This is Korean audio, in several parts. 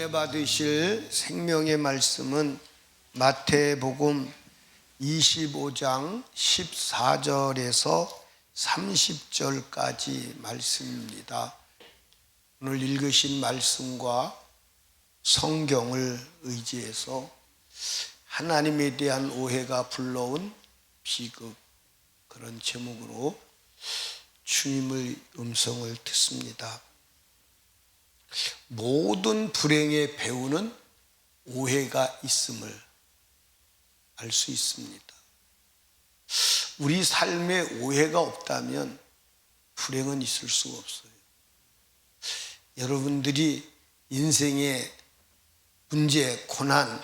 은혜 받으실 생명의 말씀은 마태복음 25장 14절에서 30절까지 말씀입니다. 오늘 읽으신 말씀과 성경을 의지해서 하나님에 대한 오해가 불러온 비극, 그런 제목으로 주님의 음성을 듣습니다. 모든 불행의 배후는 오해가 있음을 알 수 있습니다. 우리 삶에 오해가 없다면 불행은 있을 수가 없어요. 여러분들이 인생의 문제, 고난,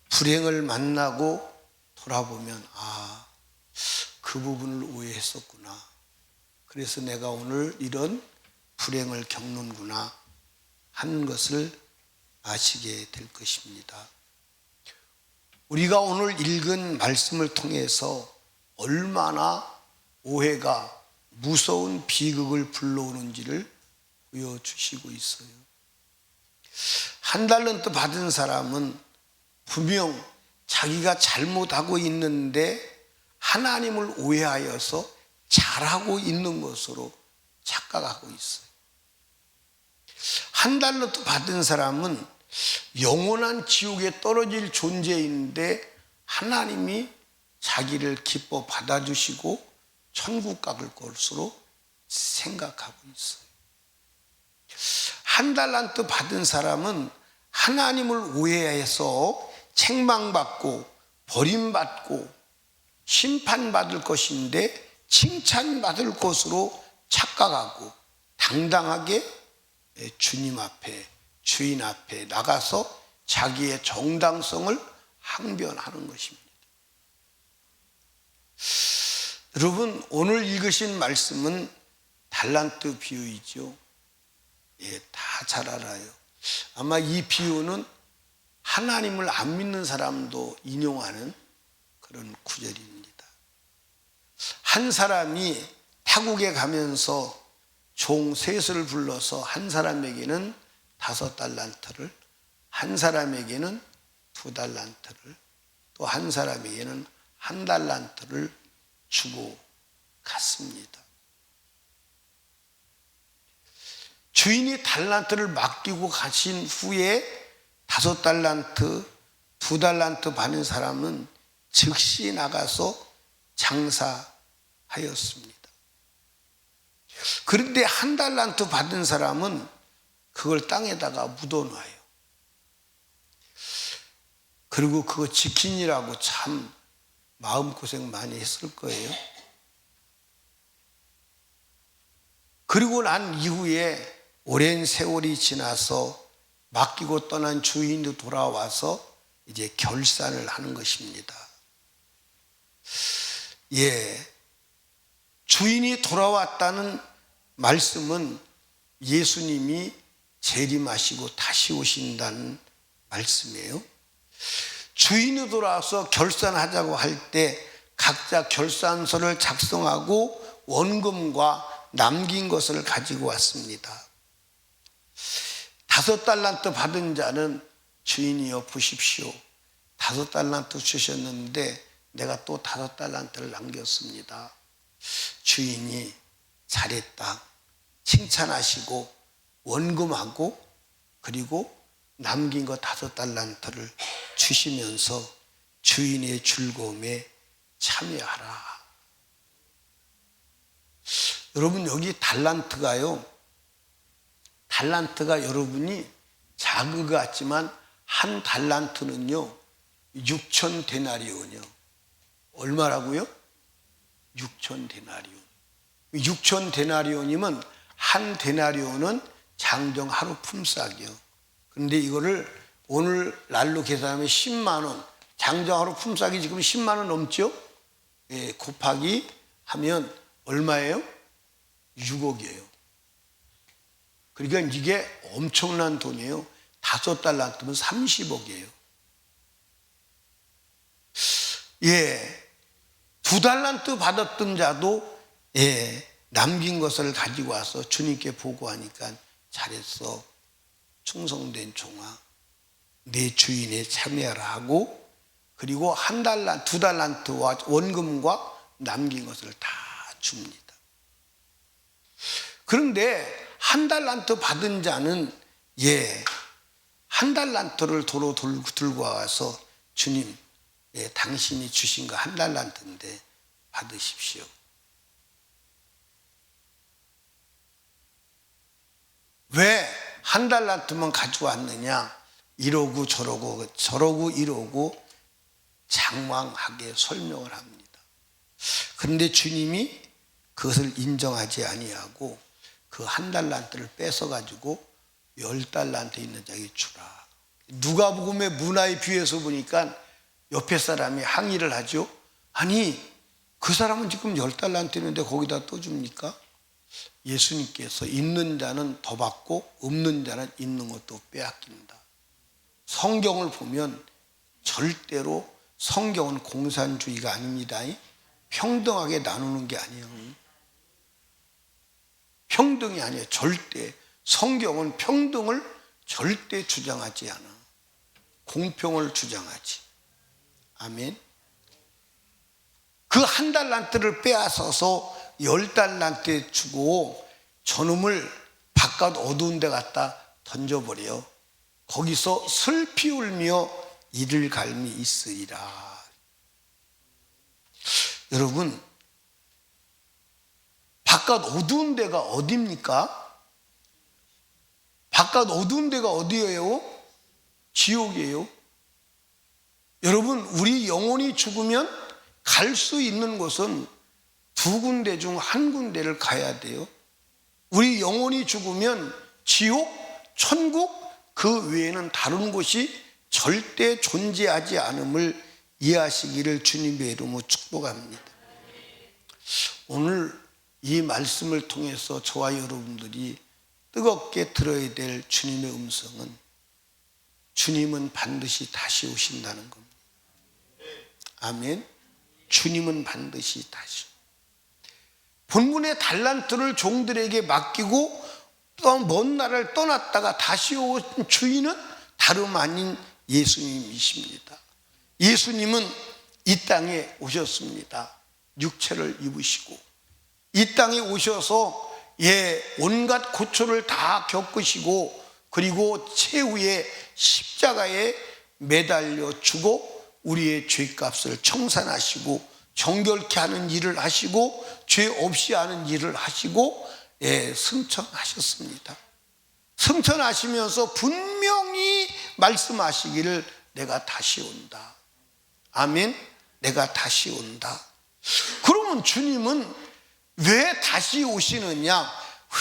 불행을 만나고 돌아보면 그 부분을 오해했었구나. 그래서 내가 오늘 이런 불행을 겪는구나 하는 것을 아시게 될 것입니다. 우리가 오늘 읽은 말씀을 통해서 얼마나 오해가 무서운 비극을 불러오는지를 보여주시고 있어요. 한 달란트 받은 사람은 분명 자기가 잘못하고 있는데 하나님을 오해하여서 잘하고 있는 것으로 착각하고 있어요. 한 달란트 받은 사람은 영원한 지옥에 떨어질 존재인데 하나님이 자기를 기뻐 받아주시고 천국 갈 것으로 생각하고 있어요. 한 달란트 받은 사람은 하나님을 오해해서 책망받고 버림받고 심판받을 것인데 칭찬받을 것으로 착각하고 당당하게 주님 앞에, 주인 앞에 나가서 자기의 정당성을 항변하는 것입니다. 여러분, 오늘 읽으신 말씀은 달란트 비유이죠. 다 잘 알아요. 아마 이 비유는 하나님을 안 믿는 사람도 인용하는 그런 구절입니다. 한 사람이 타국에 가면서 종 셋을 불러서 한 사람에게는 5달란트를, 한 사람에게는 2달란트를, 또 한 사람에게는 1달란트를 주고 갔습니다. 주인이 달란트를 맡기고 가신 후에 5달란트, 2달란트 받은 사람은 즉시 나가서 장사하였습니다. 그런데 1달란트 받은 사람은 그걸 땅에다가 묻어놔요. 그리고 그거 지키느라고 참 마음고생 많이 했을 거예요. 그리고 난 이후에 오랜 세월이 지나서 맡기고 떠난 주인도 돌아와서 이제 결산을 하는 것입니다. 주인이 돌아왔다는 말씀은 예수님이 재림하시고 다시 오신다는 말씀이에요. 주인이 돌아와서 결산하자고 할 때 각자 결산서를 작성하고 원금과 남긴 것을 가지고 왔습니다. 5달란트 받은 자는 주인이여 보십시오. 5달란트 주셨는데 내가 또 5달란트를 남겼습니다. 주인이 잘했다 칭찬하시고 원금하고 그리고 남긴 거 5달란트를 주시면서 주인의 즐거움에 참여하라. 여러분, 여기 달란트가 여러분이 작은 것 같지만 한 달란트는요 6,000데나리온이요. 얼마라고요? 6,000데나리온. 6,000데나리온이면 한 데나리온은 장정 하루 품삯이요. 그런데 이거를 오늘 날로 계산하면 10만 원, 장정 하루 품삯이 지금 10만 원 넘죠? 곱하기 하면 얼마예요? 6억이에요. 그러니까 이게 엄청난 돈이에요. 5달란트면 30억이에요. 2달란트 받았던 자도 남긴 것을 가지고 와서 주님께 보고하니까 잘했어, 충성된 종아, 내 주인에 참여하라 하고, 그리고 1달란트, 2달란트와 원금과 남긴 것을 다 줍니다. 그런데 1달란트 받은 자는 1달란트를 도로 들고 와서 주님, 당신이 주신 거 1달란트인데 받으십시오. 왜 1달란트만 가져왔느냐? 이러고 저러고 이러고 장황하게 설명을 합니다. 그런데 주님이 그것을 인정하지 아니하고 그 1달란트를 뺏어가지고 10달란트 있는 자에게 주라. 누가복음의 문화에 비해서 보니까 옆에 사람이 항의를 하죠. 아니, 그 사람은 지금 10달란트 있는데 거기다 또 줍니까? 예수님께서 있는 자는 더 받고 없는 자는 있는 것도 빼앗긴다. 성경을 보면 절대로 성경은 공산주의가 아닙니다. 평등하게 나누는 게 아니에요. 평등이 아니에요. 절대. 성경은 평등을 절대 주장하지 않아. 공평을 주장하지. 아멘. 그 1달란트를 빼앗아서 10달란트에 주고 저놈을 바깥 어두운 데 갖다 던져버려. 거기서 슬피 울며 이를 갈미 있으리라. 여러분, 바깥 어두운 데가 어디입니까? 바깥 어두운 데가 어디예요? 지옥이에요. 여러분, 우리 영혼이 죽으면 갈 수 있는 곳은 2군데 중 1군데를 가야 돼요. 우리 영혼이 죽으면 지옥, 천국, 그 외에는 다른 곳이 절대 존재하지 않음을 이해하시기를 주님의 이름으로 축복합니다. 오늘 이 말씀을 통해서 저와 여러분들이 뜨겁게 들어야 될 주님의 음성은 주님은 반드시 다시 오신다는 겁니다. 아멘. 주님은 반드시 다시. 본문의 달란트를 종들에게 맡기고 또 먼 나라를 떠났다가 다시 온 주인은 다름 아닌 예수님이십니다. 예수님은 이 땅에 오셨습니다. 육체를 입으시고 이 땅에 오셔서 온갖 고초를 다 겪으시고 그리고 최후의 십자가에 매달려 죽어 우리의 죄값을 청산하시고 정결케 하는 일을 하시고 죄 없이 하는 일을 하시고 승천하셨습니다. 승천하시면서 분명히 말씀하시기를 내가 다시 온다. 아멘. 내가 다시 온다. 그러면 주님은 왜 다시 오시느냐?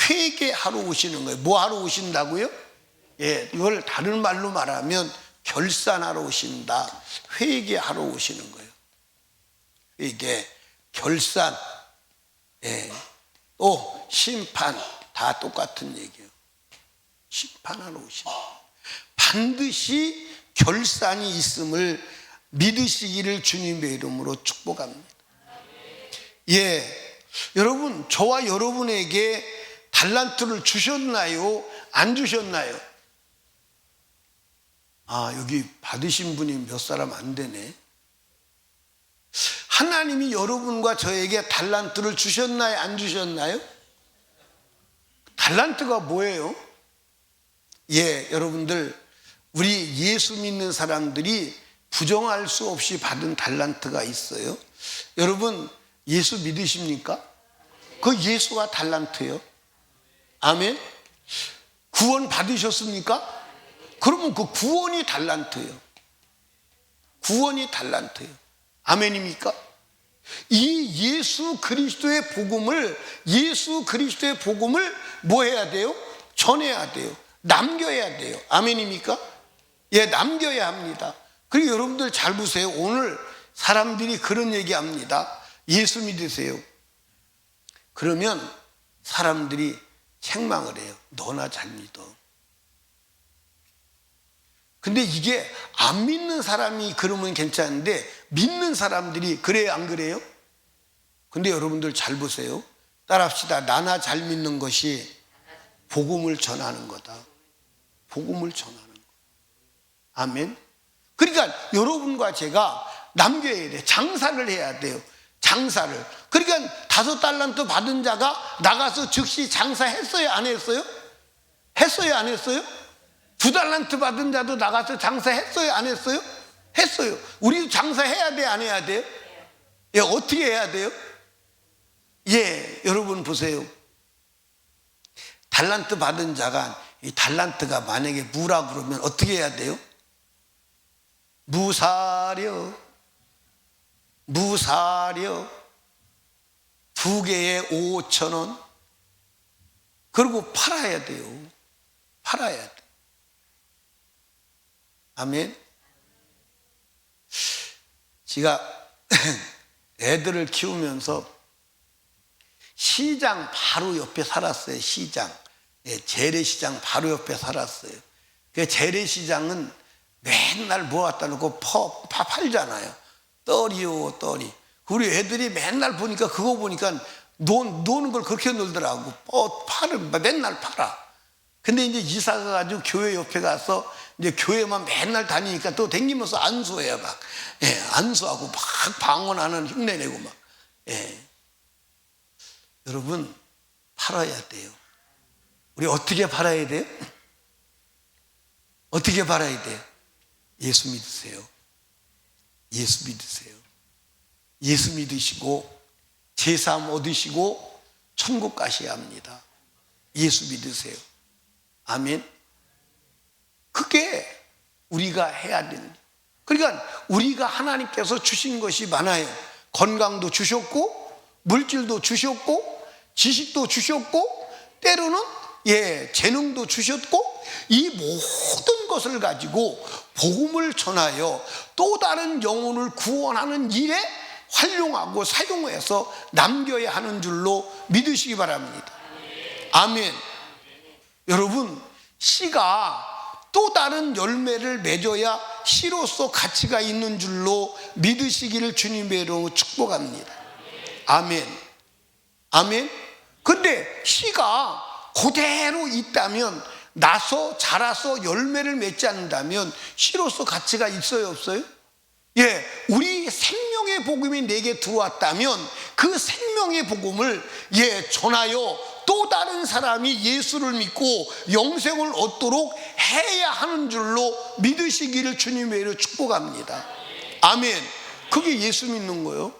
회개하러 오시는 거예요. 뭐 하러 오신다고요? 이걸 다른 말로 말하면 결산하러 오신다. 회개하러 오시는 거예요. 회개, 결산, 또 심판, 다 똑같은 얘기예요. 심판하러 오신다. 반드시 결산이 있음을 믿으시기를 주님의 이름으로 축복합니다. 여러분, 저와 여러분에게 달란트를 주셨나요? 안 주셨나요? 여기 받으신 분이 몇 사람 안 되네. 하나님이 여러분과 저에게 달란트를 주셨나요? 안 주셨나요? 달란트가 뭐예요? 여러분들, 우리 예수 믿는 사람들이 부정할 수 없이 받은 달란트가 있어요. 여러분, 예수 믿으십니까? 그 예수가 달란트예요. 아멘. 구원 받으셨습니까? 그러면 그 구원이 달란트예요. 구원이 달란트예요. 아멘입니까? 이 예수 그리스도의 복음을 뭐 해야 돼요? 전해야 돼요. 남겨야 돼요. 아멘입니까? 남겨야 합니다. 그리고 여러분들 잘 보세요. 오늘 사람들이 그런 얘기합니다. 예수 믿으세요. 그러면 사람들이 책망을 해요. 너나 잘 믿어. 근데 이게 안 믿는 사람이 그러면 괜찮은데 믿는 사람들이 그래요, 안 그래요? 근데 여러분들 잘 보세요. 따라합시다. 나나 잘 믿는 것이 복음을 전하는 거다. 복음을 전하는 거. 아멘. 그러니까 여러분과 제가 남겨야 돼요. 장사를 해야 돼요. 장사를. 그러니까 5달란트 받은 자가 나가서 즉시 장사했어요? 안 했어요? 했어요? 안 했어요? 2달란트 받은 자도 나가서 장사했어요? 안 했어요? 했어요. 우리도 장사해야 돼? 안 해야 돼요? 예, 어떻게 해야 돼요? 예, 여러분 보세요. 달란트 받은 자가 이 달란트가 만약에 무라 그러면 어떻게 해야 돼요? 무사려 2개에 5,000원. 그리고 팔아야 돼요. 팔아야 돼. 아멘. 제가 애들을 키우면서 시장 바로 옆에 살았어요. 시장. 예, 재래시장 바로 옆에 살았어요. 그 재래시장은 맨날 모았다 놓고 팔잖아요. 떨이요, 떨이. 우리 애들이 맨날 보니까 그거 보니까 노는 걸 그렇게 놀더라고. 맨날 팔아. 근데 이제 이사 가가지고 교회 옆에 가서 이제 교회만 맨날 다니니까 또 댕기면서 안수해요, 막. 예, 안수하고 막 방언하는 흉내내고 막. 예. 여러분, 팔아야 돼요. 우리 어떻게 팔아야 돼요? 어떻게 팔아야 돼요? 예수 믿으세요. 예수 믿으세요. 예수 믿으시고 제사함 얻으시고 천국 가셔야 합니다. 예수 믿으세요. 아멘. 그게 우리가 해야 되는. 그러니까 우리가 하나님께서 주신 것이 많아요. 건강도 주셨고 물질도 주셨고 지식도 주셨고 때로는 재능도 주셨고 이 모든 것을 가지고 복음을 전하여 또 다른 영혼을 구원하는 일에 활용하고 사용해서 남겨야 하는 줄로 믿으시기 바랍니다. 아멘. 여러분, 씨가 또 다른 열매를 맺어야 씨로서 가치가 있는 줄로 믿으시기를 주님의 이름으로 축복합니다. 아멘. 아멘. 근데 씨가 그대로 있다면, 나서 자라서 열매를 맺지 않는다면 씨로서 가치가 있어요, 없어요? 예, 우리 생명의 복음이 내게 들어왔다면 그 생명의 복음을 전하여 또 다른 사람이 예수를 믿고 영생을 얻도록 해야 하는 줄로 믿으시기를 주님의 이름으로 축복합니다. 아멘. 그게 예수 믿는 거예요.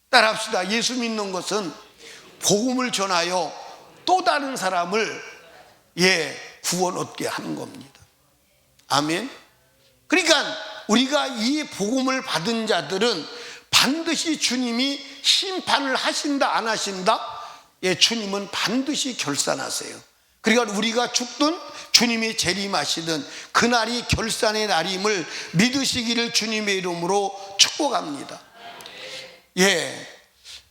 따라합시다. 예수 믿는 것은 복음을 전하여 또 다른 사람을 구원 얻게 하는 겁니다. 아멘. 그러니까 우리가 이 복음을 받은 자들은 반드시 주님이 심판을 하신다 안 하신다? 주님은 반드시 결산하세요. 그러니까 우리가 죽든 주님이 재림하시든 그날이 결산의 날임을 믿으시기를 주님의 이름으로 축복합니다.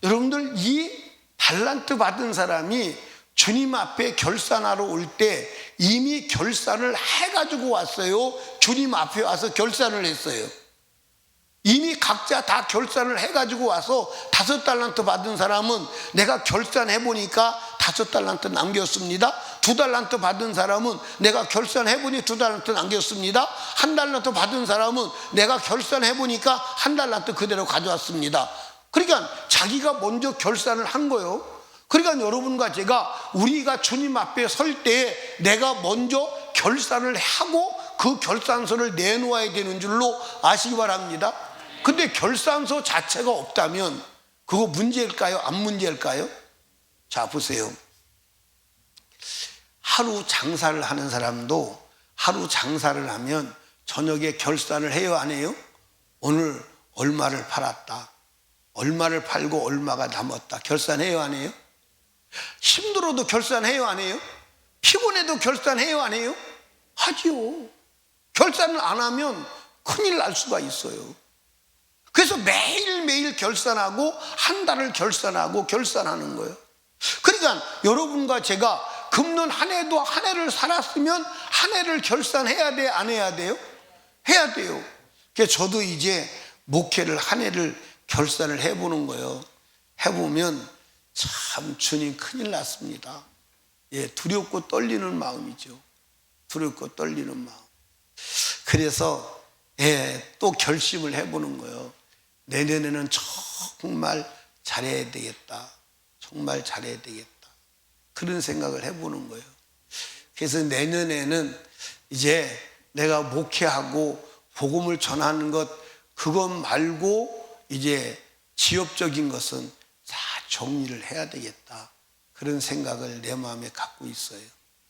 여러분들, 이 달란트 받은 사람이 주님 앞에 결산하러 올 때 이미 결산을 해가지고 왔어요? 주님 앞에 와서 결산을 했어요? 이미 각자 다 결산을 해가지고 와서 5달란트 받은 사람은 내가 결산해보니까 5달란트 남겼습니다. 2달란트 받은 사람은 내가 결산해보니 2달란트 남겼습니다. 1달란트 받은 사람은 내가 결산해보니까 1달란트 그대로 가져왔습니다. 그러니까 자기가 먼저 결산을 한 거예요. 그러니까 여러분과 제가 우리가 주님 앞에 설 때 내가 먼저 결산을 하고 그 결산서를 내놓아야 되는 줄로 아시기 바랍니다. 근데 결산서 자체가 없다면 그거 문제일까요? 안 문제일까요? 자, 보세요. 하루 장사를 하는 사람도 하루 장사를 하면 저녁에 결산을 해요, 안 해요? 오늘 얼마를 팔았다, 얼마를 팔고 얼마가 남았다, 결산해요, 안 해요? 힘들어도 결산해요, 안 해요? 피곤해도 결산해요, 안 해요? 하지요. 결산을 안 하면 큰일 날 수가 있어요. 그래서 매일매일 결산하고 한 달을 결산하고 결산하는 거예요. 그러니까 여러분과 제가 금년 한 해도 한 해를 살았으면 한 해를 결산해야 돼, 안 해야 돼요? 해야 돼요. 그래서 저도 이제 목회를 한 해를 결산을 해보는 거예요. 해보면 참 주님 큰일 났습니다. 두렵고 떨리는 마음이죠. 두렵고 떨리는 마음. 그래서 또 결심을 해보는 거예요. 내년에는 정말 잘해야 되겠다. 정말 잘해야 되겠다. 그런 생각을 해보는 거예요. 그래서 내년에는 이제 내가 목회하고 복음을 전하는 것, 그것 말고 이제 지역적인 것은 다 정리를 해야 되겠다. 그런 생각을 내 마음에 갖고 있어요.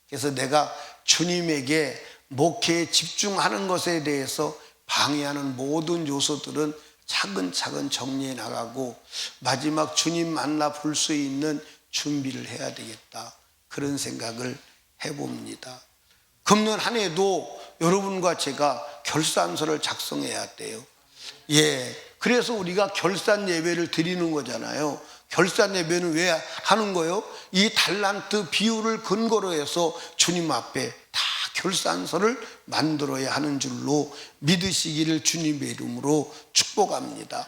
그래서 내가 주님에게 목회에 집중하는 것에 대해서 방해하는 모든 요소들은 차근차근 정리해 나가고 마지막 주님 만나 볼 수 있는 준비를 해야 되겠다. 그런 생각을 해봅니다. 금년 한 해도 여러분과 제가 결산서를 작성해야 돼요. 그래서 우리가 결산 예배를 드리는 거잖아요. 결산 예배는 왜 하는 거예요? 이 달란트 비율을 근거로 해서 주님 앞에 다 결산서를 만들어야 하는 줄로 믿으시기를 주님의 이름으로 축복합니다.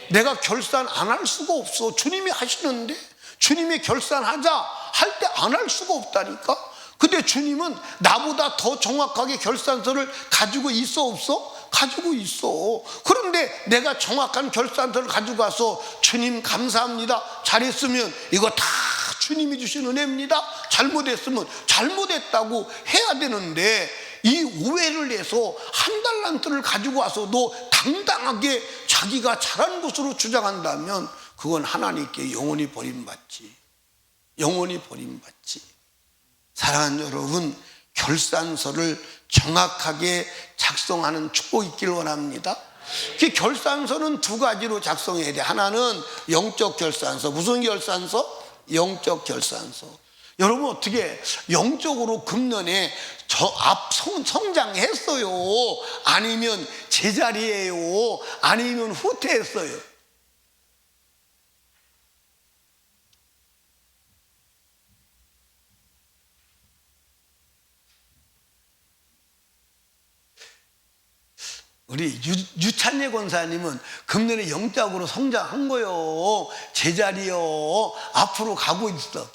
내가 결산 안 할 수가 없어. 주님이 하시는데 주님이 결산하자 할 때 안 할 수가 없다니까. 근데 주님은 나보다 더 정확하게 결산서를 가지고 있어 없어? 가지고 있어. 그런데 내가 정확한 결산서를 가지고 가서 주님 감사합니다, 잘했으면 이거 다 주님이 주신 은혜입니다, 잘못했으면 잘못했다고 해야 되는데 이 오해를 해서 한 달란트를 가지고 와서도 당당하게 자기가 잘한 것으로 주장한다면 그건 하나님께 영원히 버림받지. 영원히 버림받지. 사랑하는 여러분, 결산서를 정확하게 작성하는 축복이 있기를 원합니다. 그 결산서는 두 가지로 작성해야 돼. 하나는 영적 결산서. 무슨 결산서? 영적 결산서. 여러분 어떻게 영적으로 금년에 성장했어요? 아니면 제자리예요? 아니면 후퇴했어요? 우리 유찬예 권사님은 금년에 영적으로 성장한 거요, 제자리요, 앞으로 가고 있어.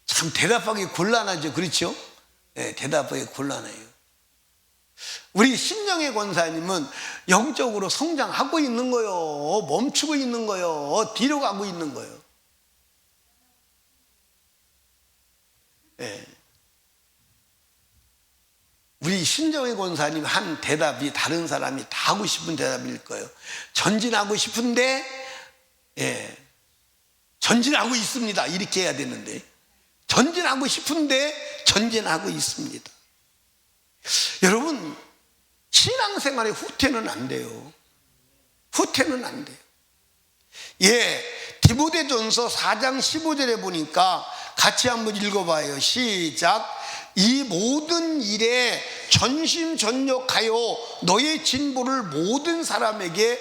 참 대답하기 곤란하죠, 그렇죠? 대답하기 곤란해요. 우리 신정혜 권사님은 영적으로 성장하고 있는 거요, 멈추고 있는 거요, 뒤로 가고 있는 거요. 우리 신정혜 권사님 한 대답이 다른 사람이 다 하고 싶은 대답일 거예요. 전진하고 싶은데 전진하고 있습니다, 이렇게 해야 되는데 전진하고 싶은데 전진하고 있습니다. 여러분, 신앙생활에 후퇴는 안 돼요. 후퇴는 안 돼요. 디모데전서 4장 15절에 보니까 같이 한번 읽어봐요. 시작. 이 모든 일에 전심전력하여 너의 진보를 모든 사람에게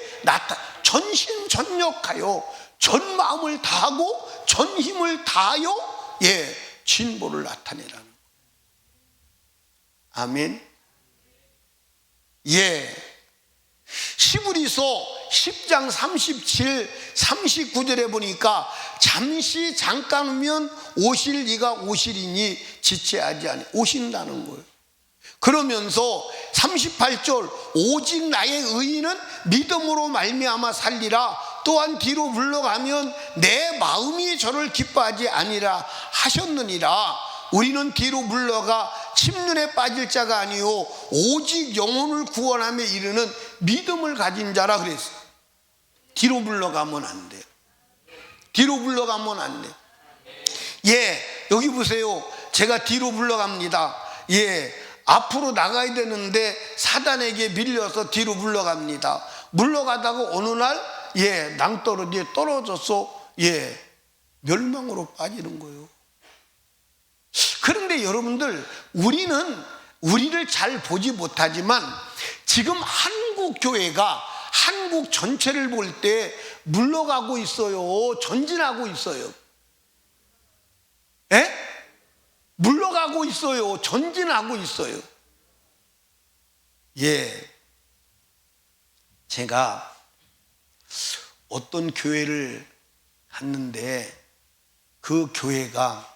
전심전력하여, 전 마음을 다하고 전 힘을 다하여 진보를 나타내라는 거예요. 아멘. 히브리서 10장 37, 39절에 보니까 잠시 잠깐이면 오실 이가 오시리니 지체하지 아니. 오신다는 거예요. 그러면서 38절 오직 나의 의인은 믿음으로 말미암아 살리라. 또한 뒤로 물러가면 내 마음이 저를 기뻐하지 아니라 하셨느니라. 우리는 뒤로 물러가 침륜에 빠질 자가 아니요 오직 영혼을 구원함에 이르는 믿음을 가진 자라 그랬어요. 뒤로 물러가면 안 돼요. 뒤로 물러가면 안 돼요. 여기 보세요. 제가 뒤로 물러갑니다. 앞으로 나가야 되는데 사단에게 밀려서 뒤로 물러갑니다. 물러가다가 어느 날 낭떠러지에 떨어져서 멸망으로 빠지는 거예요. 그런데 여러분들, 우리를 잘 보지 못하지만 지금 한국 교회가 한국 전체를 볼 때 물러가고 있어요, 전진하고 있어요. 물러가고 있어요, 전진하고 있어요. 제가 어떤 교회를 갔는데 그 교회가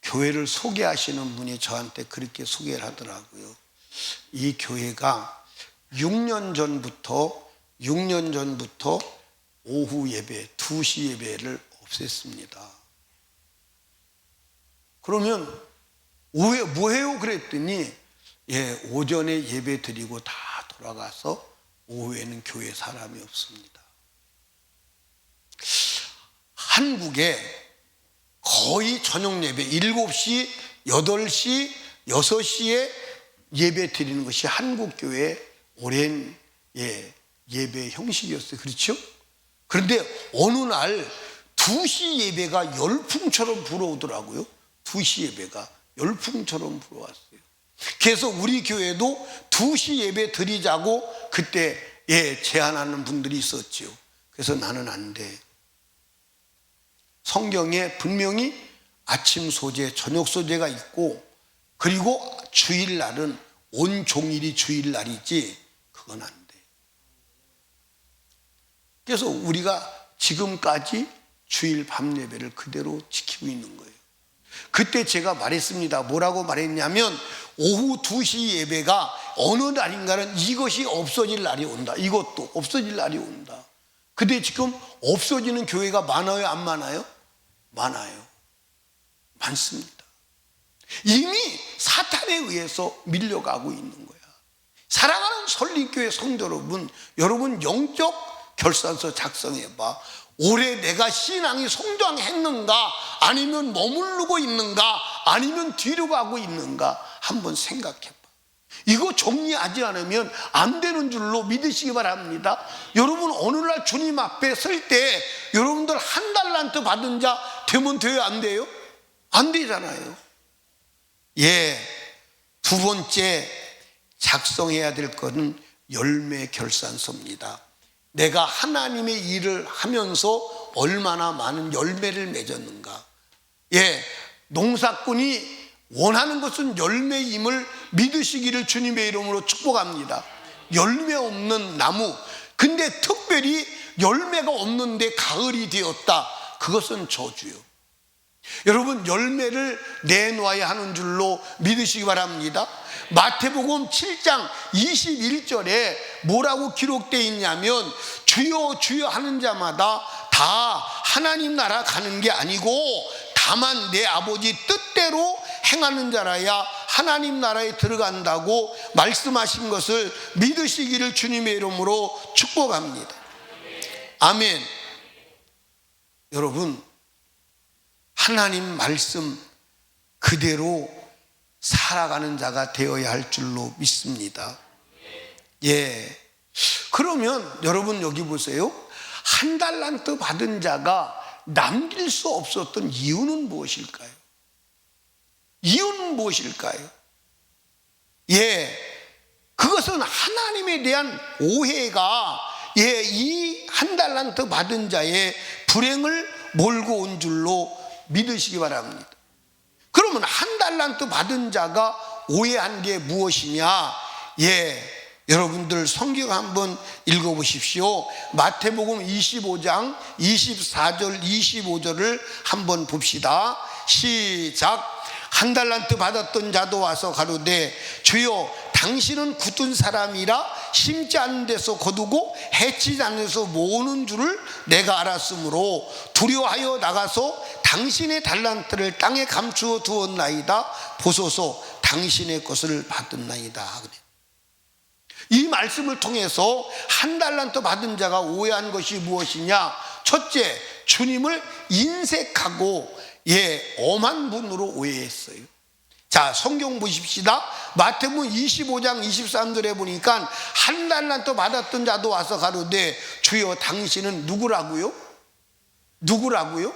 교회를 소개하시는 분이 저한테 그렇게 소개를 하더라고요. 이 교회가 6년 전부터 오후 예배, 2시 예배를 없앴습니다. 그러면 뭐 해요? 그랬더니 오전에 예배 드리고 다 돌아가서 오후에는 교회 사람이 없습니다. 한국에 거의 저녁 예배 7시, 8시, 6시에 예배 드리는 것이 한국 교회의 오랜 예배 형식이었어요. 그렇죠? 그런데 어느 날 2시 예배가 열풍처럼 불어오더라고요. 2시 예배가 열풍처럼 불어왔어요. 그래서 우리 교회도 2시 예배 드리자고 그때 제안하는 분들이 있었죠. 그래서 나는 안 돼. 성경에 분명히 아침 소재, 저녁 소재가 있고, 그리고 주일날은 온종일이 주일날이지 그건 안 돼. 그래서 우리가 지금까지 주일 밤 예배를 그대로 지키고 있는 거예요. 그때 제가 말했습니다. 뭐라고 말했냐면 오후 2시 예배가 어느 날인가는 이것이 없어질 날이 온다. 이것도 없어질 날이 온다. 근데 지금 없어지는 교회가 많아요, 안 많아요? 많아요. 많습니다. 이미 사탄에 의해서 밀려가고 있는 거야. 사랑하는 설립교회 성도 여러분 영적 결산서 작성해봐. 올해 내가 신앙이 성장했는가, 아니면 머무르고 있는가, 아니면 뒤로 가고 있는가 한번 생각해봐. 이거 정리하지 않으면 안 되는 줄로 믿으시기 바랍니다. 여러분 어느 날 주님 앞에 설 때 여러분들 한 달란트 받은 자 되면 돼요, 안 돼요? 안 되잖아요. 두 번째 작성해야 될 것은 열매 결산서입니다. 내가 하나님의 일을 하면서 얼마나 많은 열매를 맺었는가. 농사꾼이 원하는 것은 열매임을 믿으시기를 주님의 이름으로 축복합니다. 열매 없는 나무, 근데 특별히 열매가 없는데 가을이 되었다, 그것은 저주요. 여러분 열매를 내놓아야 하는 줄로 믿으시기 바랍니다. 마태복음 7장 21절에 뭐라고 기록되어 있냐면, 주여 주여 하는 자마다 다 하나님 나라 가는 게 아니고 다만 내 아버지 뜻대로 행하는 자라야 하나님 나라에 들어간다고 말씀하신 것을 믿으시기를 주님의 이름으로 축복합니다. 아멘. 여러분 하나님 말씀 그대로 살아가는 자가 되어야 할 줄로 믿습니다. 그러면 여러분 여기 보세요. 한 달란트 받은 자가 남길 수 없었던 이유는 무엇일까요? 이유는 무엇일까요? 그것은 하나님에 대한 오해가 이 한 달란트 받은 자의 불행을 몰고 온 줄로 믿으시기 바랍니다. 그러면 한 달란트 받은 자가 오해한 게 무엇이냐? 여러분들 성경 한번 읽어보십시오. 마태복음 25장 24절 25절을 한번 봅시다. 시작. 한 달란트 받았던 자도 와서 가로되 주여 당신은 굳은 사람이라 심지 않는 데서 거두고 해치지 않는 데서 모으는 줄을 내가 알았으므로 두려워하여 나가서 당신의 달란트를 땅에 감추어 두었나이다. 보소서 당신의 것을 받았나이다. 이 말씀을 통해서 한 달란트 받은 자가 오해한 것이 무엇이냐? 첫째, 주님을 인색하고 엄한 분으로 오해했어요. 자, 성경 보십시다. 마태복음 25장 23절에 보니까 한 달란트 받았던 자도 와서 가로되 주여 당신은 누구라고요? 누구라고요?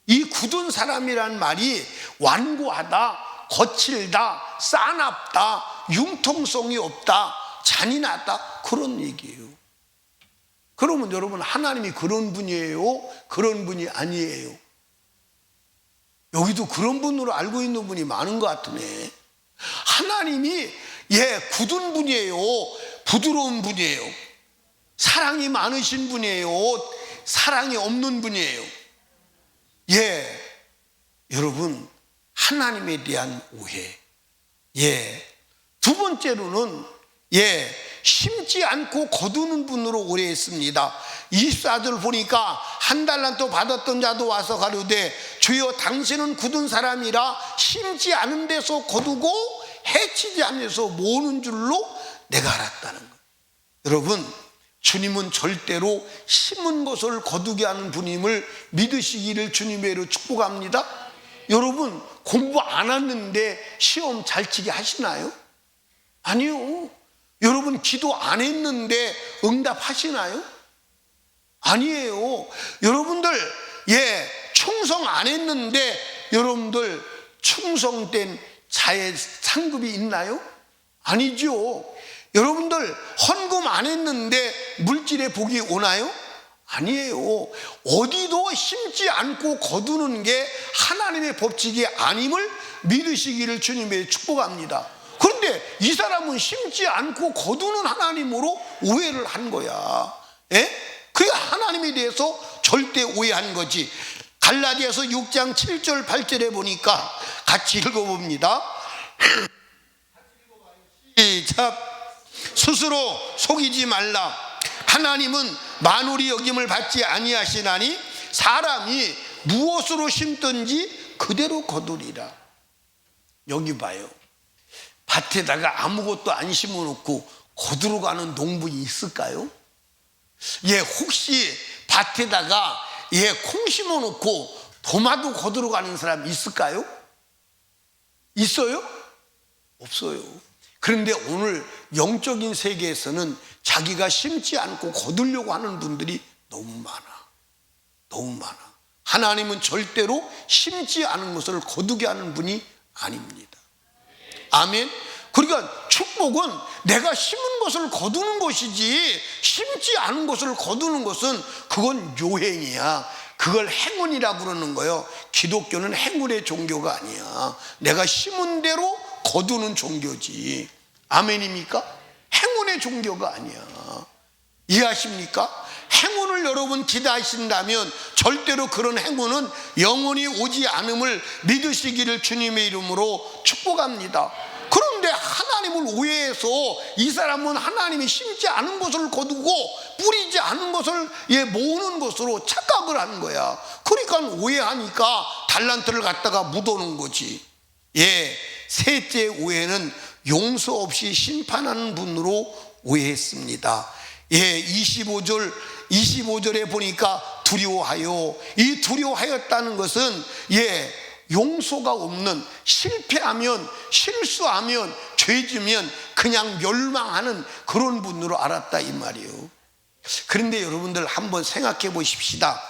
이 굳은 사람이란 말이 완고하다, 거칠다, 싸납다, 융통성이 없다, 잔인하다, 그런 얘기예요. 그러면 여러분 하나님이 그런 분이에요? 그런 분이 아니에요? 여기도 그런 분으로 알고 있는 분이 많은 것 같으네. 하나님이 굳은 분이에요? 부드러운 분이에요? 사랑이 많으신 분이에요? 사랑이 없는 분이에요? 여러분 하나님에 대한 오해. 두 번째로는 심지 않고 거두는 분으로 오해했습니다. 24절 보니까 한 달란트 받았던 자도 와서 가로되 주여 당신은 굳은 사람이라 심지 않은 데서 거두고 해치지 않은 데서 모으는 줄로 내가 알았다는 거예요. 여러분, 주님은 절대로 심은 것을 거두게 하는 분임을 믿으시기를 주님의 이름으로 축복합니다. 여러분, 공부 안 했는데 시험 잘 치게 하시나요? 아니요. 여러분, 기도 안 했는데 응답하시나요? 아니에요. 여러분들 충성 안 했는데 여러분들 충성된 자의 상급이 있나요? 아니죠. 여러분들 헌금 안 했는데 물질의 복이 오나요? 아니에요. 어디도 심지 않고 거두는 게 하나님의 법칙이 아님을 믿으시기를 주님의 축복합니다. 그런데 이 사람은 심지 않고 거두는 하나님으로 오해를 한 거야. 그게 하나님에 대해서 절대 오해한 거지. 갈라디아서 6장 7절 8절에 보니까 같이 읽어봅니다. 시작. 스스로 속이지 말라. 하나님은 만울이 여김을 받지 아니하시나니 사람이 무엇으로 심든지 그대로 거두리라. 여기 봐요. 밭에다가 아무것도 안 심어놓고 거두러 가는 농부이 있을까요? 혹시 밭에다가 콩 심어놓고 도마도 거두러 가는 사람 있을까요? 있어요? 없어요. 그런데 오늘 영적인 세계에서는 자기가 심지 않고 거두려고 하는 분들이 너무 많아. 하나님은 절대로 심지 않은 것을 거두게 하는 분이 아닙니다. 아멘. 그러니까 축복은 내가 심은 것을 거두는 것이지 심지 않은 것을 거두는 것은 그건 요행이야. 그걸 행운이라고 그러는 거예요. 기독교는 행운의 종교가 아니야. 내가 심은 대로 거두는 종교지. 아멘입니까? 행운의 종교가 아니야. 이해하십니까? 행운을 여러분 기대하신다면 절대로 그런 행운은 영원히 오지 않음을 믿으시기를 주님의 이름으로 축복합니다. 그런데 하나님을 오해해서 이 사람은 하나님이 심지 않은 것을 거두고 뿌리지 않은 것을 모으는 것으로 착각을 하는 거야. 그러니까 오해하니까 달란트를 갖다가 묻어놓은 거지. 셋째 오해는 용서 없이 심판하는 분으로 오해했습니다. 25절에 보니까 두려워하여. 이 두려워하였다는 것은 용서가 없는, 실패하면 실수하면 죄지면 그냥 멸망하는 그런 분으로 알았다 이 말이에요. 그런데 여러분들 한번 생각해 보십시다.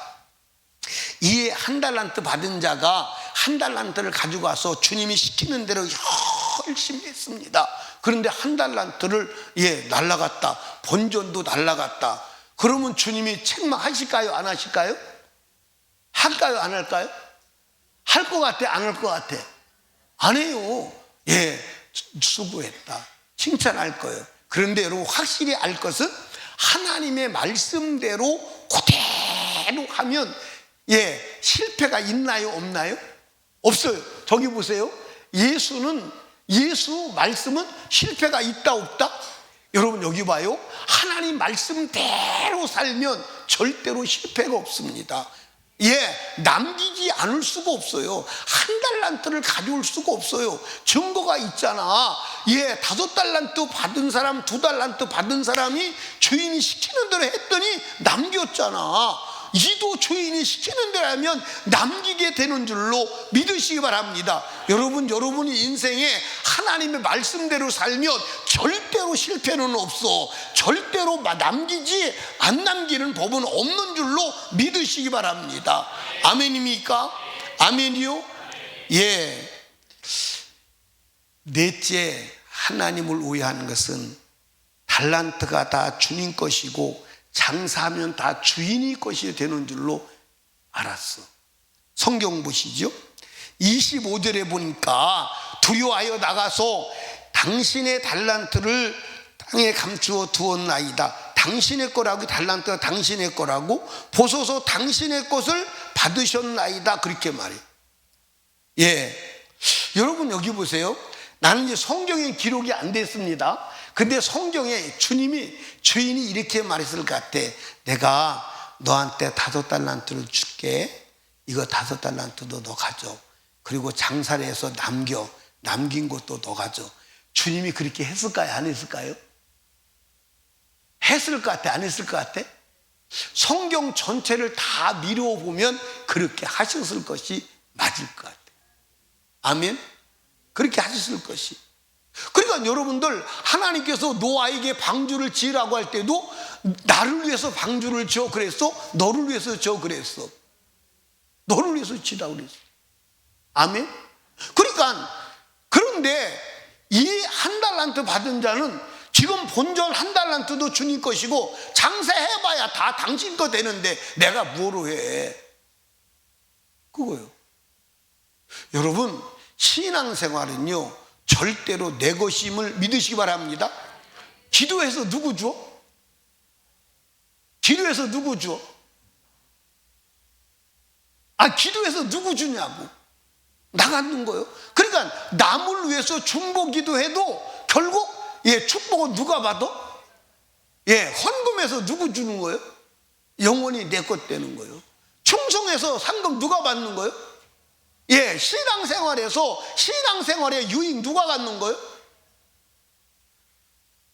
이 한 달란트 받은 자가 한 달란트를 가지고 와서 주님이 시키는 대로 열심히 했습니다. 그런데 한 달란트를 날라갔다. 본전도 날라갔다. 그러면 주님이 책망하실까요? 안 하실까요? 할까요? 안 할까요? 할 것 같아? 안 할 것 같아? 안 해요. 수고했다. 칭찬할 거예요. 그런데 여러분 확실히 알 것은 하나님의 말씀대로 그대로 하면 실패가 있나요? 없나요? 없어요. 저기 보세요. 예수 말씀은 실패가 있다 없다? 여러분 여기 봐요. 하나님 말씀대로 살면 절대로 실패가 없습니다. 남기지 않을 수가 없어요. 한 달란트를 가져올 수가 없어요. 증거가 있잖아. 5달란트 받은 사람, 2달란트 받은 사람이 주인이 시키는 대로 했더니 남겼잖아. 이도 주인이 시키는 대로 하면 남기게 되는 줄로 믿으시기 바랍니다. 여러분이 인생에 하나님의 말씀대로 살면 절대로 실패는 없어. 절대로 안 남기는 법은 없는 줄로 믿으시기 바랍니다. 아멘입니까? 아멘이요? 넷째, 하나님을 오해하는 것은 달란트가 다 주님 것이고 장사하면 다 주인이 것이 되는 줄로 알았어. 성경 보시죠. 25절에 보니까 두려워하여 나가서 당신의 달란트를 땅에 감추어 두었나이다. 당신의 거라고, 달란트가 당신의 거라고 보소서 당신의 것을 받으셨나이다. 그렇게 말해요. 여러분 여기 보세요. 나는 이제 성경에 기록이 안 됐습니다. 근데 성경에 주인이 이렇게 말했을 것 같아. 내가 너한테 5달란트를 줄게. 이거 5달란트도 너 가져. 그리고 장사를 해서 남긴 것도 너 가져. 주님이 그렇게 했을까요? 안 했을까요? 했을 것 같아? 안 했을 것 같아? 성경 전체를 다 미루어 보면 그렇게 하셨을 것이 맞을 것 같아. 아멘? 그렇게 하셨을 것이. 그러니까 여러분들, 하나님께서 노아에게 방주를 지으라고 할 때도 나를 위해서 방주를 지어 그랬어? 너를 위해서 지어 그랬어? 너를 위해서 지으라고 그랬어. 아멘? 그런데 이 1달란트 받은 자는 지금 본전 1달란트도 주님 것이고 장사해봐야 다 당신 거 되는데 내가 뭐로 해? 그거요. 여러분, 신앙생활은요 절대로 내 것임을 믿으시기 바랍니다. 기도해서 누구 줘? 기도해서 누구 줘? 기도해서 누구 주냐고. 나 갖는 거요. 그러니까 남을 위해서 중보기도 해도 결국 축복은 누가 받아? 헌금해서 누구 주는 거예요? 영원히 내 것 되는 거예요. 충성해서 상금 누가 받는 거예요? 신앙생활의 유익 누가 갖는 거예요?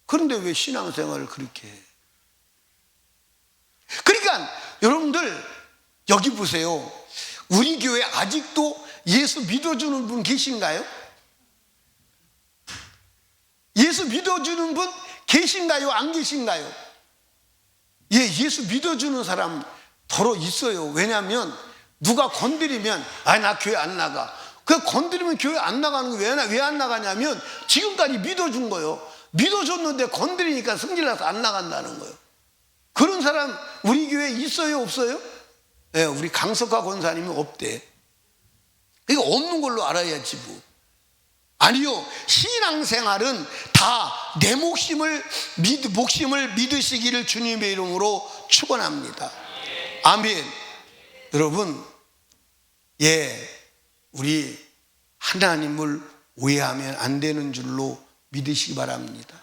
그런데 왜 신앙생활을 그렇게 해? 그러니까 여러분들 여기 보세요. 우리 교회 아직도 예수 믿어주는 분 계신가요? 예수 믿어주는 분 계신가요? 안 계신가요? 예수 믿어주는 사람 더러 있어요. 왜냐하면 누가 건드리면 나 교회 안 나가. 그 건드리면 교회 안 나가는 거 왜 안 나가냐면 지금까지 믿어준 거예요. 믿어줬는데 건드리니까 승질나서 안 나간다는 거예요. 그런 사람 우리 교회에 있어요? 없어요? 우리 강석화 권사님이 없대. 그러니까 없는 걸로 알아야지 뭐. 아니요, 신앙생활은 다 내 목심을 믿으시기를 주님의 이름으로 축원합니다. 아멘. 여러분, 우리 하나님을 오해하면 안 되는 줄로 믿으시기 바랍니다.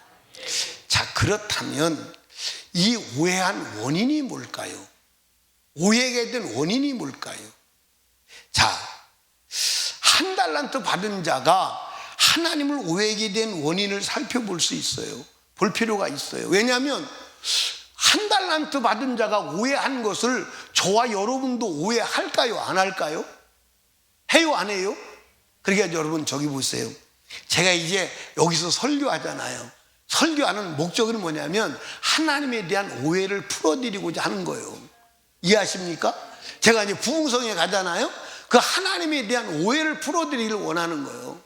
자, 그렇다면 이 오해한 원인이 뭘까요? 오해하게 된 원인이 뭘까요? 자, 1달란트 받은 자가 하나님을 오해하게 된 원인을 살펴볼 수 있어요. 볼 필요가 있어요. 왜냐하면 1달란트 받은 자가 오해한 것을 저와 여러분도 오해할까요? 안 할까요? 해요? 안 해요? 그러니까 여러분 저기 보세요. 제가 이제 여기서 설교하잖아요. 설교하는 목적은 뭐냐면 하나님에 대한 오해를 풀어드리고자 하는 거예요. 이해하십니까? 제가 이제 부흥성에 가잖아요. 그 하나님에 대한 오해를 풀어드리기를 원하는 거예요.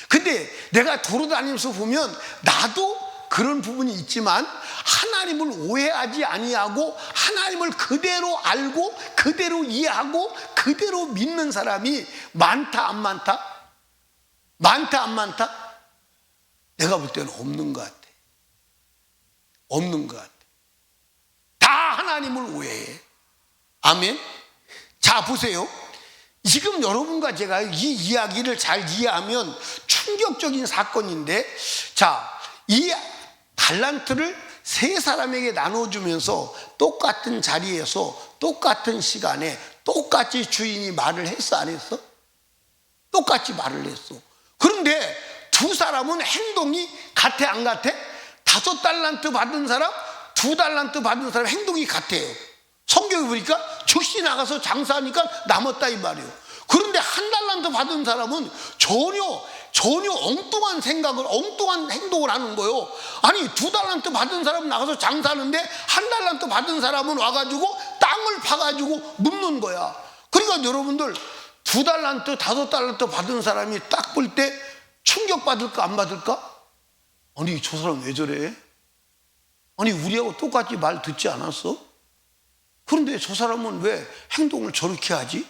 근데 내가 돌아다니면서 보면 나도 그런 부분이 있지만 하나님을 오해하지 아니하고 하나님을 그대로 알고 그대로 이해하고 그대로 믿는 사람이 많다 안 많다? 많다 안 많다? 내가 볼 때는 없는 것 같아. 없는 것 같아. 다 하나님을 오해해. 아멘. 자, 보세요. 지금 여러분과 제가 이 이야기를 잘 이해하면 충격적인 사건인데, 자, 이 달란트를 세 사람에게 나눠주면서 똑같은 자리에서 똑같은 시간에 똑같이 주인이 말을 했어, 안 했어? 똑같이 말을 했어. 그런데 두 사람은 행동이 같아, 안 같아? 5달란트 받은 사람, 2달란트 받은 사람 행동이 같아요. 성경에 보니까 즉시 나가서 장사하니까 남았다 이 말이에요. 그런데 1달란트 받은 사람은 전혀 엉뚱한 생각을, 엉뚱한 행동을 하는 거예요. 아니, 2달란트 받은 사람은 나가서 장사하는데 1달란트 받은 사람은 와가지고 땅을 파가지고 묻는 거야. 그러니까 여러분들 2달란트, 5달란트 받은 사람이 딱 볼 때 충격받을까 안 받을까? 아니, 저 사람 왜 저래? 아니, 우리하고 똑같이 말 듣지 않았어? 그런데 저 사람은 왜 행동을 저렇게 하지?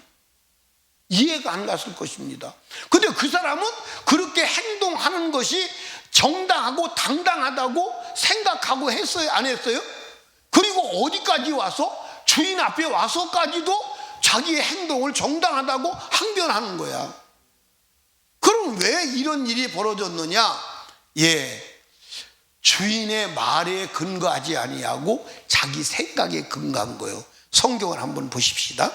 이해가 안 갔을 것입니다. 근데 그 사람은 그렇게 행동하는 것이 정당하고 당당하다고 생각하고 했어요? 안 했어요? 그리고 어디까지 와서? 주인 앞에 와서까지도 자기의 행동을 정당하다고 항변하는 거야. 그럼 그럼 왜 이런 일이 벌어졌느냐? 주인의 말에 근거하지 아니하고 자기 생각에 근거한 거예요. 성경을 한번 보십시다.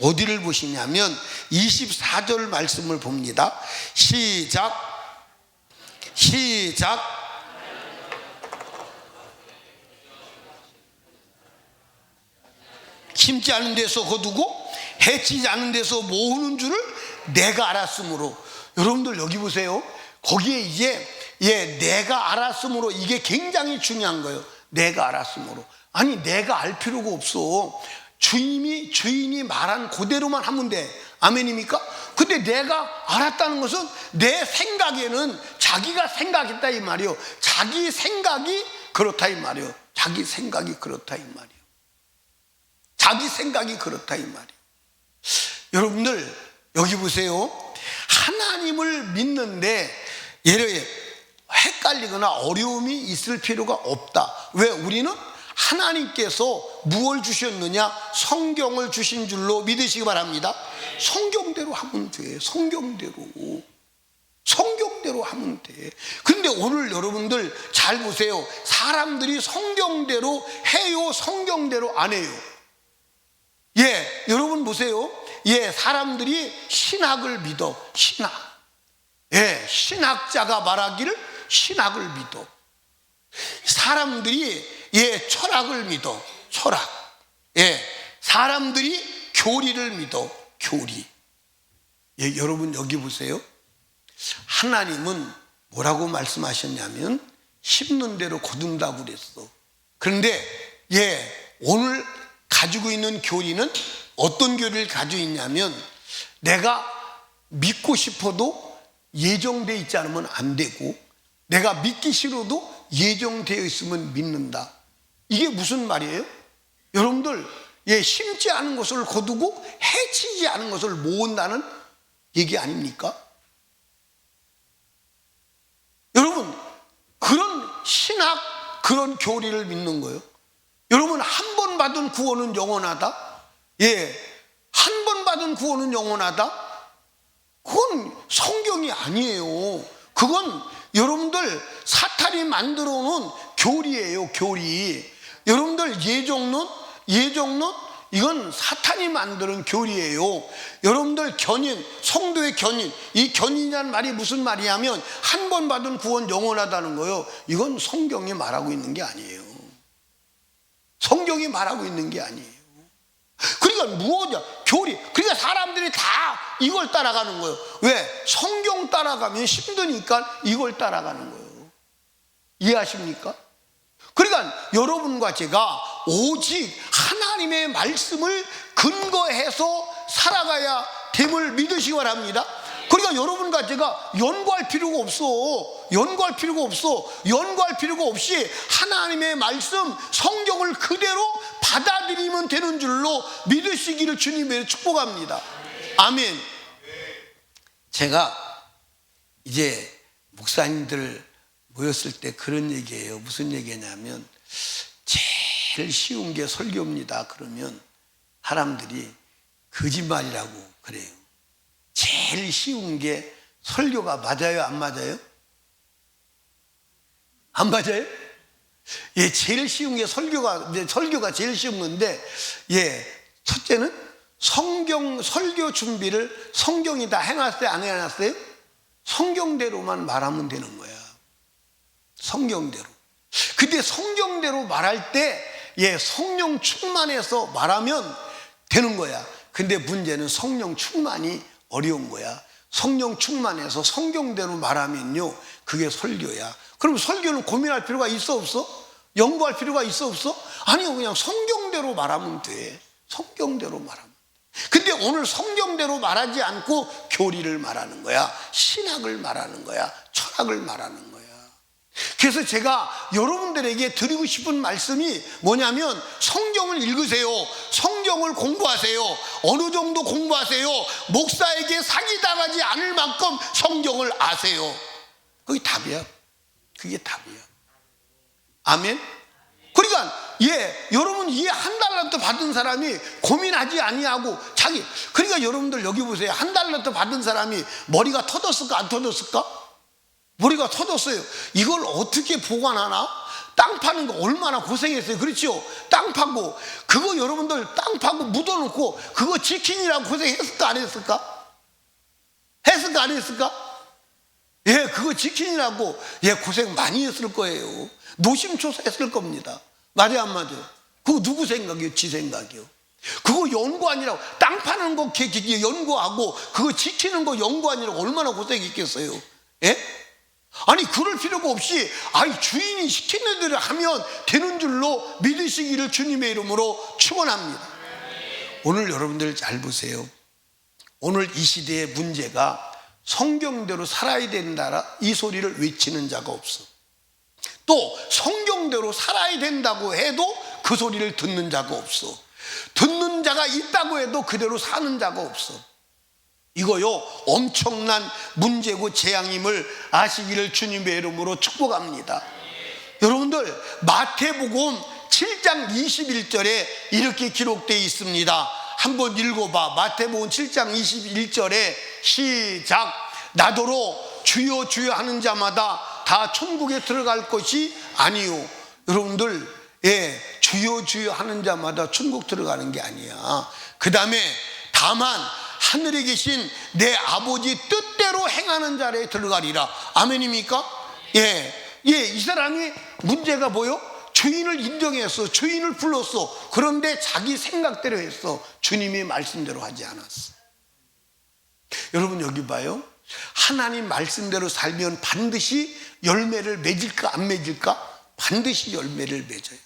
어디를 보시냐면 24절 말씀을 봅니다. 시작. 심지 않은 데서 거두고 해치지 않은 데서 모으는 줄을 내가 알았으므로. 여러분들 여기 보세요. 거기에 이제 내가 알았으므로, 이게 굉장히 중요한 거예요. 내가 알았으므로. 아니, 내가 알 필요가 없어. 주인이 말한 그대로만 하면 돼. 아멘입니까? 근데 내가 알았다는 것은 내 생각에는 자기가 생각했다 이 말이요. 자기 생각이 그렇다 이 말이요. 자기 생각이 그렇다 이 말이요. 자기 생각이 그렇다 이 말이요. 여러분들 여기 보세요. 하나님을 믿는데 헷갈리거나 어려움이 있을 필요가 없다. 왜? 우리는 하나님께서 무엇을 주셨느냐? 성경을 주신 줄로 믿으시기 바랍니다. 성경대로 하면 돼. 성경대로 하면 돼. 근데 오늘 여러분들 잘 보세요. 사람들이 성경대로 해요, 성경대로 안 해요. 여러분 보세요. 사람들이 신학을 믿어. 신학자가 말하기를 신학을 믿어. 사람들이 철학을 믿어. 철학. 사람들이 교리를 믿어. 교리. 여러분 여기 보세요. 하나님은 뭐라고 말씀하셨냐면 심는 대로 거둔다고 그랬어. 그런데 오늘 가지고 있는 교리는 어떤 교리를 가지고 있냐면, 내가 믿고 싶어도 예정되어 있지 않으면 안 되고, 내가 믿기 싫어도 예정되어 있으면 믿는다. 이게 무슨 말이에요? 여러분들 심지 않은 것을 거두고 해치지 않은 것을 모은다는 얘기 아닙니까? 여러분, 그런 신학, 그런 교리를 믿는 거예요. 여러분, 한 번 받은 구원은 영원하다? 한 번 받은 구원은 영원하다? 그건 성경이 아니에요. 그건 여러분들 사탄이 만들어 놓은 교리예요. 교리. 여러분들 예정론 이건 사탄이 만드는 교리예요. 여러분들 견인, 성도의 견인, 이 견인이라는 말이 무슨 말이냐면 한 번 받은 구원 영원하다는 거예요. 이건 성경이 말하고 있는 게 아니에요. 성경이 말하고 있는 게 아니에요. 그러니까 무엇이야? 교리. 그러니까 사람들이 다 이걸 따라가는 거예요. 왜? 성경 따라가면 힘드니까 이걸 따라가는 거예요. 이해하십니까? 그러니까 여러분과 제가 오직 하나님의 말씀을 근거해서 살아가야 됨을 믿으시기 바랍니다. 그러니까 여러분과 제가 연구할 필요가 없이 하나님의 말씀, 성경을 그대로 받아들이면 되는 줄로 믿으시기를 주님의 축복합니다. 아멘. 제가 이제 목사님들 모였을 때 그런 얘기예요. 무슨 얘기냐면, 제일 쉬운 게 설교입니다. 그러면 사람들이 거짓말이라고 그래요. 제일 쉬운 게 설교가 맞아요? 안 맞아요? 안 맞아요? 제일 쉬운 게 설교가 제일 쉬운 건데, 첫째는 설교 준비를 성경이 다 해놨어요? 안 해놨어요? 성경대로만 말하면 되는 거야. 성경대로. 근데 성경대로 말할 때 성령 충만해서 말하면 되는 거야. 근데 문제는 성령 충만이 어려운 거야. 성령 충만해서 성경대로 말하면요, 그게 설교야. 그럼 설교는 고민할 필요가 있어 없어? 연구할 필요가 있어 없어? 아니요, 그냥 성경대로 말하면 돼. 성경대로 말하면 돼. 근데 오늘 성경대로 말하지 않고 교리를 말하는 거야. 신학을 말하는 거야. 철학을 말하는 거야. 그래서 제가 여러분들에게 드리고 싶은 말씀이 뭐냐면, 성경을 읽으세요. 성경을 공부하세요. 어느 정도 공부하세요. 목사에게 사기당하지 않을 만큼 성경을 아세요. 그게 답이야. 그게 답이야. 아멘. 그러니까 여러분 이 한 달란트 받은 사람이 고민하지 아니하고 그러니까 여러분들 여기 보세요. 한 달란트 받은 사람이 머리가 터졌을까 안 터졌을까? 머리가 터졌어요. 이걸 어떻게 보관하나? 땅 파는 거 얼마나 고생했어요. 그렇죠? 땅 파고 그거 여러분들 땅 파고 묻어놓고 그거 지키느라고 고생했을까 안 했을까? 했을까 안 했을까? 그거 지키느라고 고생 많이 했을 거예요. 노심초사했을 겁니다. 맞아요 안 맞아요? 그거 누구 생각이에요? 지 생각이요. 그거 연구하느라고 땅 파는 거 연구하고 그거 지키는 거 연구하느라고 얼마나 고생했겠어요. 아니 그럴 필요가 없이 주인이 시키는 대로 하면 되는 줄로 믿으시기를 주님의 이름으로 축원합니다. 오늘 여러분들 잘 보세요. 오늘 이 시대의 문제가 성경대로 살아야 된다 이 소리를 외치는 자가 없어. 또 성경대로 살아야 된다고 해도 그 소리를 듣는 자가 없어. 듣는 자가 있다고 해도 그대로 사는 자가 없어. 이거요 엄청난 문제고 재앙임을 아시기를 주님의 이름으로 축복합니다. 여러분들 마태복음 7장 21절에 이렇게 기록되어 있습니다. 한번 읽어봐. 마태복음 7장 21절에 시작. 나더러 주여 주여 하는 자마다 다 천국에 들어갈 것이 아니요. 여러분들 주여 주여 하는 자마다 천국 들어가는 게 아니야. 그 다음에 다만 하늘에 계신 내 아버지 뜻대로 행하는 자리에 들어가리라. 아멘입니까? 이 사람이 문제가 뭐요? 주인을 인정했어. 주인을 불렀어. 그런데 자기 생각대로 했어. 주님이 말씀대로 하지 않았어. 여러분 여기 봐요. 하나님 말씀대로 살면 반드시 열매를 맺을까 안 맺을까? 반드시 열매를 맺어요.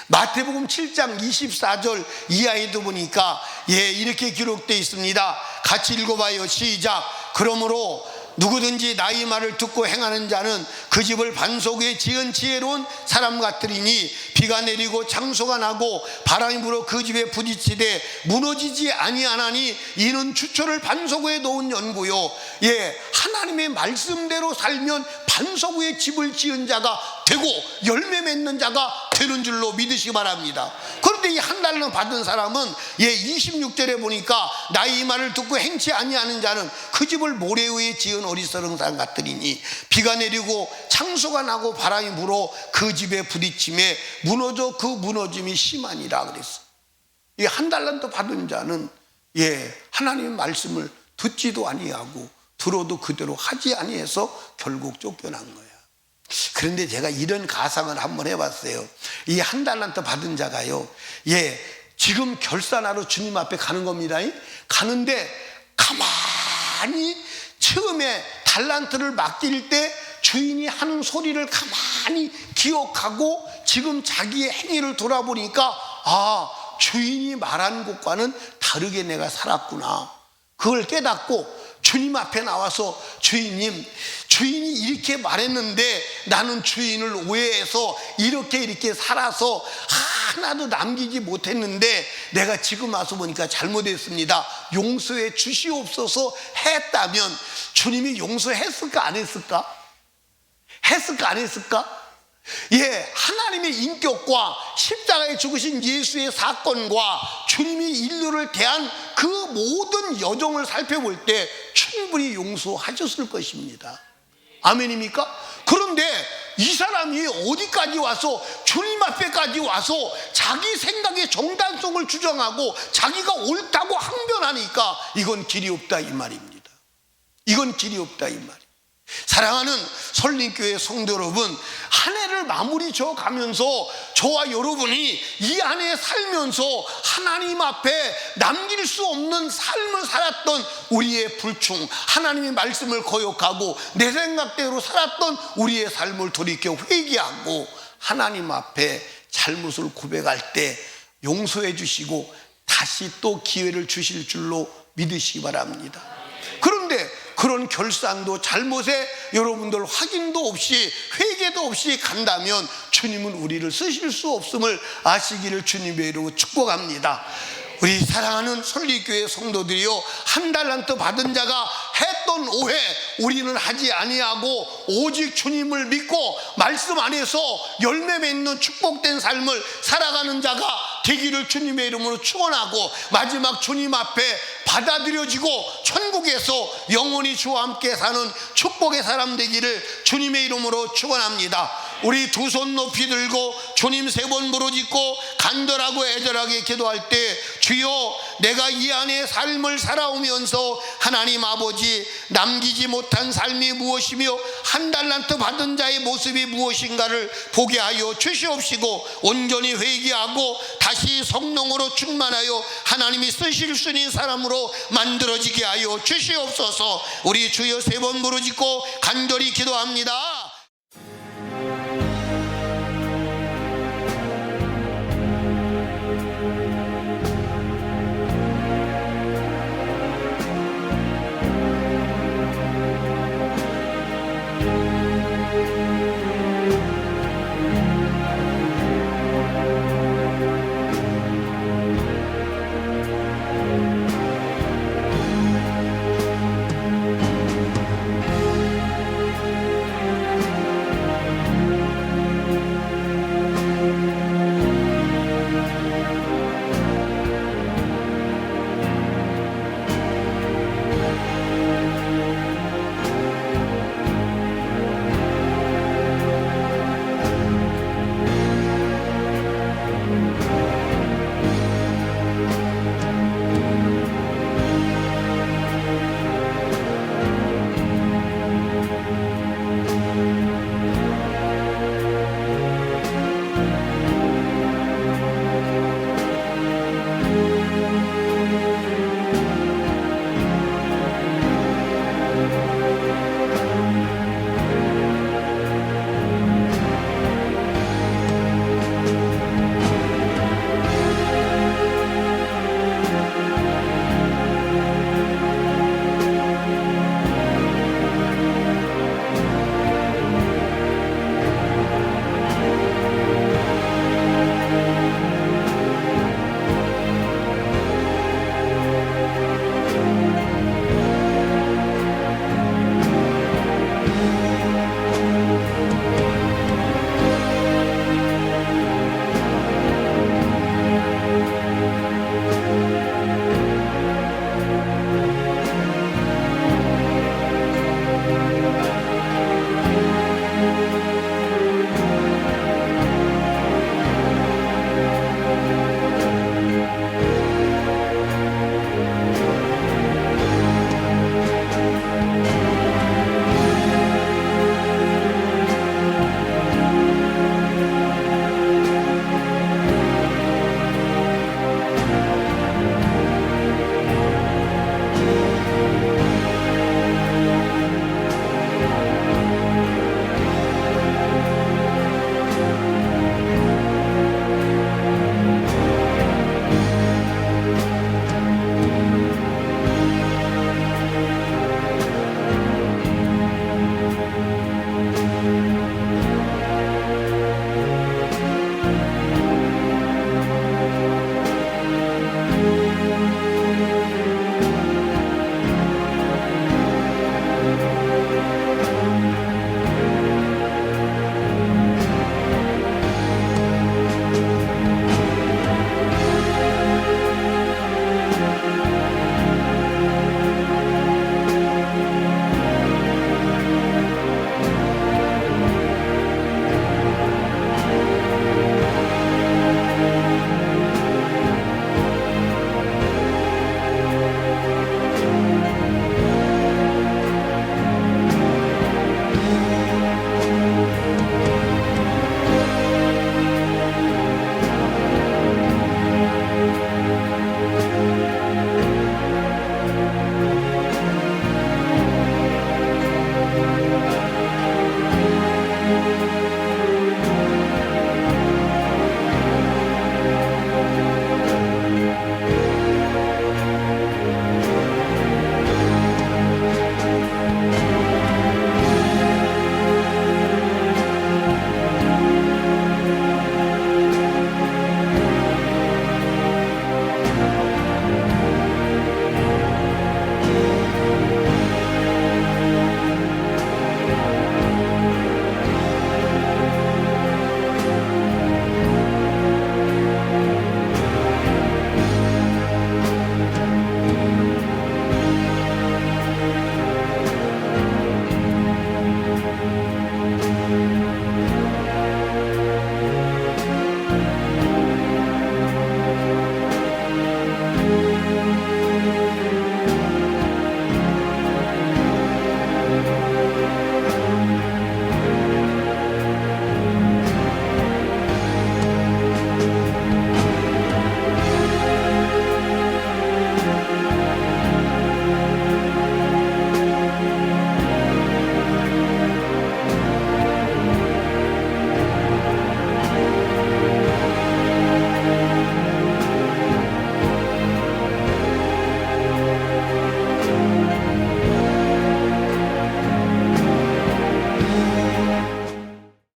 마태복음 7장 24절 이하에도 보니까 이렇게 기록되어 있습니다. 같이 읽어봐요. 시작. 그러므로 누구든지 나의 말을 듣고 행하는 자는 그 집을 반석 위에 지은 지혜로운 사람 같으리니 비가 내리고 창소가 나고 바람이 불어 그 집에 부딪히되 무너지지 아니하나니 이는 주초를 반석 위에 놓은 연고요. 하나님의 말씀대로 살면 반석 위에 집을 지은 자가 되고 열매 맺는 자가 되는 줄로 믿으시기 바랍니다. 그런데 이 한 달러 받은 사람은 26절에 보니까 나의 말을 듣고 행치 아니하는 자는 그 집을 모래 위에 지은 어리석은 사람 같으리니 비가 내리고 창소가 나고 바람이 불어 그 집에 부딪힘에 무너져 그 무너짐이 심하니라 그랬어. 이 한 달란트 받은 자는 하나님의 말씀을 듣지도 아니하고 들어도 그대로 하지 아니해서 결국 쫓겨난 거야. 그런데 제가 이런 가상을 한번 해봤어요. 이 한 달란트 받은 자가요, 지금 결산하러 주님 앞에 가는 겁니다. 가는데 가만히 처음에 달란트를 맡길 때 주인이 하는 소리를 가만히 기억하고 지금 자기의 행위를 돌아보니까 주인이 말한 것과는 다르게 내가 살았구나. 그걸 깨닫고 주님 앞에 나와서 주인님, 주인이 이렇게 말했는데 나는 주인을 오해해서 이렇게 살아서 하나도 남기지 못했는데 내가 지금 와서 보니까 잘못했습니다. 용서해 주시옵소서 했다면 주님이 용서했을까 안 했을까? 했을까 안 했을까? 하나님의 인격과 십자가에 죽으신 예수의 사건과 주님이 인류를 대한 그 모든 여정을 살펴볼 때 충분히 용서하셨을 것입니다. 아멘입니까? 그런데 이 사람이 어디까지 와서 주님 앞에까지 와서 자기 생각의 정당성을 주장하고 자기가 옳다고 항변하니까 이건 길이 없다 이 말입니다. 이건 길이 없다 이 말입니다. 사랑하는 설림교회 성도 여러분, 한 해를 마무리 져 가면서 저와 여러분이 이 한 해 살면서 하나님 앞에 남길 수 없는 삶을 살았던 우리의 불충, 하나님의 말씀을 거역하고 내 생각대로 살았던 우리의 삶을 돌이켜 회개하고 하나님 앞에 잘못을 고백할 때 용서해 주시고 다시 또 기회를 주실 줄로 믿으시기 바랍니다. 그런데 그런 결산도 잘못에 여러분들 확인도 없이 회개도 없이 간다면 주님은 우리를 쓰실 수 없음을 아시기를 주님의 이름으로 축복합니다. 우리 사랑하는 설리교회 성도들이요, 한 달란트 받은 자가 했던 오해 우리는 하지 아니하고 오직 주님을 믿고 말씀 안에서 열매 맺는 축복된 삶을 살아가는 자가 되기를 주님의 이름으로 축원하고, 마지막 주님 앞에 받아들여지고 천국에서 영원히 주와 함께 사는 축복의 사람 되기를 주님의 이름으로 축원합니다. 우리 두 손 높이 들고 주님 3번 부르짖고 간절하고 애절하게 기도할 때, 주여 내가 이 안에 삶을 살아오면서 하나님 아버지 남기지 못한 삶이 무엇이며 한 달란트 받은 자의 모습이 무엇인가를 보게 하여 주시옵시고, 온전히 회개하고 다시 성령으로 충만하여 하나님이 쓰실 수 있는 사람으로 만들어지게 하여 주시옵소서. 우리 주여 3번 부르짖고 간절히 기도합니다.